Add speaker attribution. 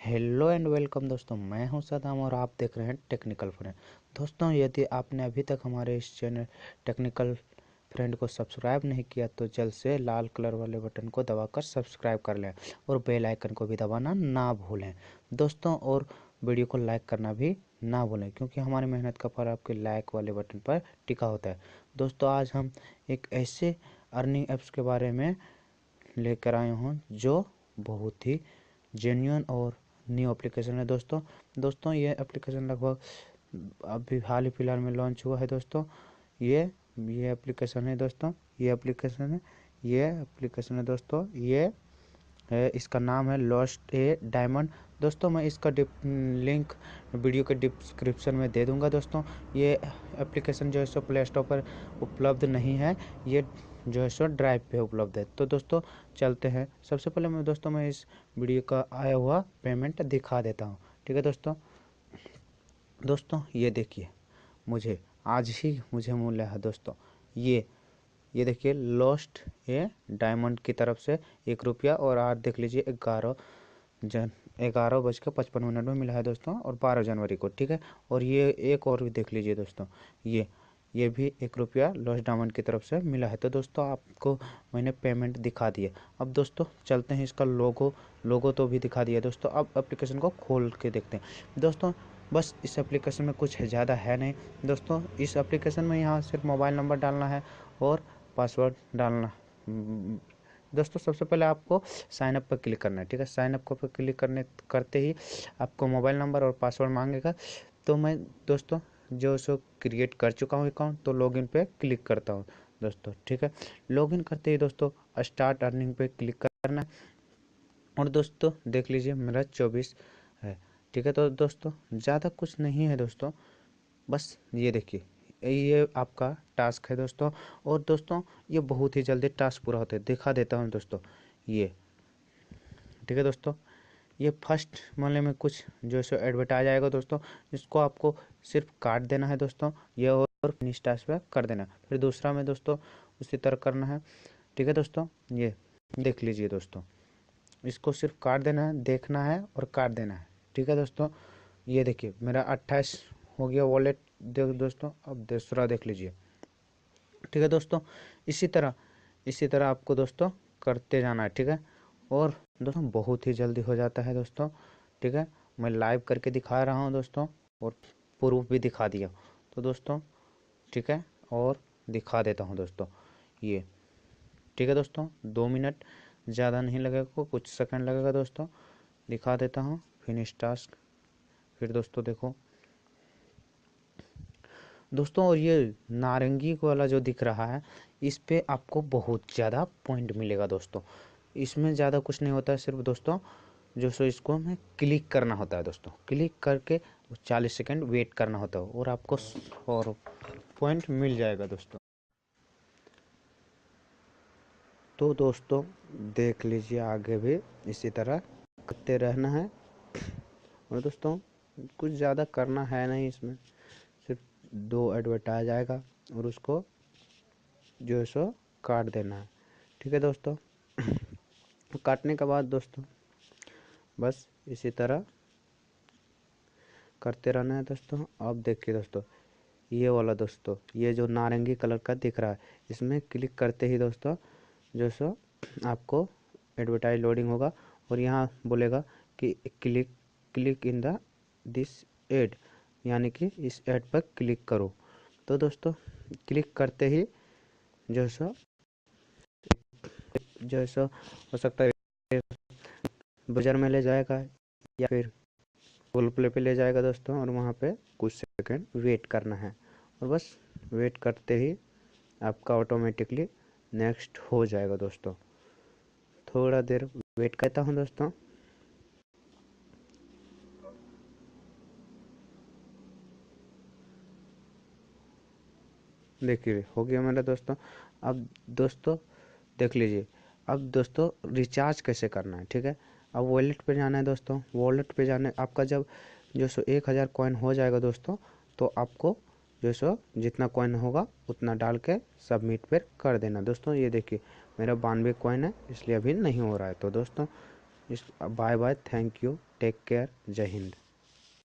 Speaker 1: Hello and welcome दोस्तों, मैं हूं सदाम और आप देख रहे हैं टेक्निकल फ्रेंड। दोस्तों, यदि आपने अभी तक हमारे इस चैनल टेक्निकल फ्रेंड को सब्सक्राइब नहीं किया तो जल्द से लाल कलर वाले बटन को दबाकर सब्सक्राइब कर लें और बेल आइकन को भी दबाना ना भूलें दोस्तों। और वीडियो को लाइक करना भी ना भूलें, क्योंकि हमारी मेहनत का फल आपके लाइक वाले बटन पर टिका होता है। दोस्तों, आज हम एक ऐसे अर्निंग ऐप्स के बारे में लेकर आए हूँ जो बहुत ही जेन्युइन और न्यू एप्लीकेशन है दोस्तों। ये एप्लीकेशन लगभग अभी हाल ही फिलहाल में लॉन्च हुआ है दोस्तों। ये एप्लीकेशन है दोस्तों। ये एप्लीकेशन है दोस्तों। ये है, इसका नाम है लॉस्ट ए डायमंड। दोस्तों, मैं इसका लिंक वीडियो के डिस्क्रिप्शन में दे दूंगा दोस्तों। ये एप्लीकेशन जो है सो प्ले स्टोर पर उपलब्ध नहीं है, ये जो है सो ड्राइव पे उपलब्ध है। तो दोस्तों चलते हैं। सबसे पहले मैं इस वीडियो का आया हुआ पेमेंट दिखा देता हूँ, ठीक है दोस्तों। ये देखिए, मुझे आज ही मिला है दोस्तों। ये देखिए, लॉस्ट ए डायमंड की तरफ से 1 रुपया और आज देख लीजिए 11:55 में मिला है दोस्तों, और 12 जनवरी को, ठीक है। और ये एक और भी देख लीजिए दोस्तों, ये भी 1 रुपया लॉस्ट डायमंड की तरफ से मिला है। तो दोस्तों, आपको मैंने पेमेंट दिखा दिया। अब दोस्तों चलते हैं, इसका लोगो तो भी दिखा दिया दोस्तों। अब एप्लीकेशन को खोल के देखते हैं दोस्तों। बस इस एप्लीकेशन में कुछ ज़्यादा है नहीं दोस्तों। इस एप्लीकेशन में यहाँ सिर्फ मोबाइल नंबर डालना है और पासवर्ड डालना। दोस्तों, सबसे पहले आपको साइन अप पर क्लिक करना है, ठीक है। साइन अप पर क्लिक करते ही आपको मोबाइल नंबर और पासवर्ड मांगेगा। तो मैं दोस्तों जो सो क्रिएट कर चुका हूँ अकाउंट, तो लॉगिन पे क्लिक करता हूँ दोस्तों, ठीक है। लॉगिन करते ही दोस्तों स्टार्ट अर्निंग पे क्लिक करना है। और दोस्तों देख लीजिए, मेरा 24 है, ठीक है। तो दोस्तों ज़्यादा कुछ नहीं है दोस्तों, बस ये देखिए, ये आपका टास्क है दोस्तों। और दोस्तों ये बहुत ही जल्दी टास्क पूरा होता है, दिखा देता हूँ दोस्तों। ये ठीक है दोस्तों। ये फर्स्ट वाले में कुछ जो सो एडवर्टाइज आएगा दोस्तों, इसको आपको सिर्फ काट देना है दोस्तों, ये और फिनिश टास्क पे कर देना है। फिर दूसरा में दोस्तों उसी तरह करना है, ठीक है दोस्तों। ये देख लीजिए दोस्तों, इसको सिर्फ काट देना है, देखना है और काट देना है, ठीक है दोस्तों। ये देखिए, मेरा 28 हो गया वॉलेट दोस्तों। अब दूसरा देख लीजिए, ठीक है दोस्तों। इसी तरह आपको दोस्तों करते जाना है, ठीक है। और दोस्तों बहुत ही जल्दी हो जाता है दोस्तों, ठीक है। मैं लाइव करके दिखा रहा हूँ दोस्तों, और प्रूफ भी दिखा दिया तो दोस्तों, ठीक है। और दिखा देता हूँ दोस्तों, ये ठीक है दोस्तों। 2 मिनट ज़्यादा नहीं लगेगा, कुछ सेकंड लगेगा दोस्तों। दिखा देता हूँ फिनिश टास्क। फिर दोस्तों देखो दोस्तों, और ये नारंगी वाला जो दिख रहा है, इस पे आपको बहुत ज़्यादा पॉइंट मिलेगा दोस्तों। इसमें ज़्यादा कुछ नहीं होता है, सिर्फ दोस्तों जो सो इसको हमें क्लिक करना होता है दोस्तों। क्लिक करके 40 सेकंड वेट करना होता है और आपको और पॉइंट मिल जाएगा दोस्तों। तो दोस्तों देख लीजिए, आगे भी इसी तरह करते रहना है। और दोस्तों कुछ ज़्यादा करना है नहीं, इसमें सिर्फ 2 एडवर्टाइज आएगा और उसको जो है सो काट देना है, ठीक है दोस्तों। काटने के बाद दोस्तों बस इसी तरह करते रहना है दोस्तों। अब देखिए दोस्तों, ये वाला दोस्तों, ये जो नारंगी कलर का दिख रहा है, इसमें क्लिक करते ही दोस्तों जो सो आपको एडवर्टाइज लोडिंग होगा और यहाँ बोलेगा कि click in the this ad, यानी कि इस ऐड पर क्लिक करो। तो दोस्तों क्लिक करते ही जो सो हो सकता है बाजार में ले जाएगा या फिर गूगल प्ले पे ले जाएगा दोस्तों, और वहाँ पे कुछ सेकंड वेट करना है। और बस वेट करते ही आपका ऑटोमेटिकली नेक्स्ट हो जाएगा दोस्तों। थोड़ा देर वेट करता हूँ दोस्तों। देखिए हो गया मेरा दोस्तों। अब दोस्तों देख लीजिए, अब दोस्तों रिचार्ज कैसे करना है, ठीक है। अब वॉलेट पे जाना है दोस्तों। वॉलेट पे जाने आपका जब जो सो 1000 कॉइन हो जाएगा दोस्तों, तो आपको जो सो जितना कॉइन होगा उतना डाल के सबमिट पर कर देना दोस्तों। ये देखिए, मेरा 92 कॉइन है, इसलिए अभी नहीं हो रहा है। तो दोस्तों इस bye bye, thank you, take care, जय हिंद।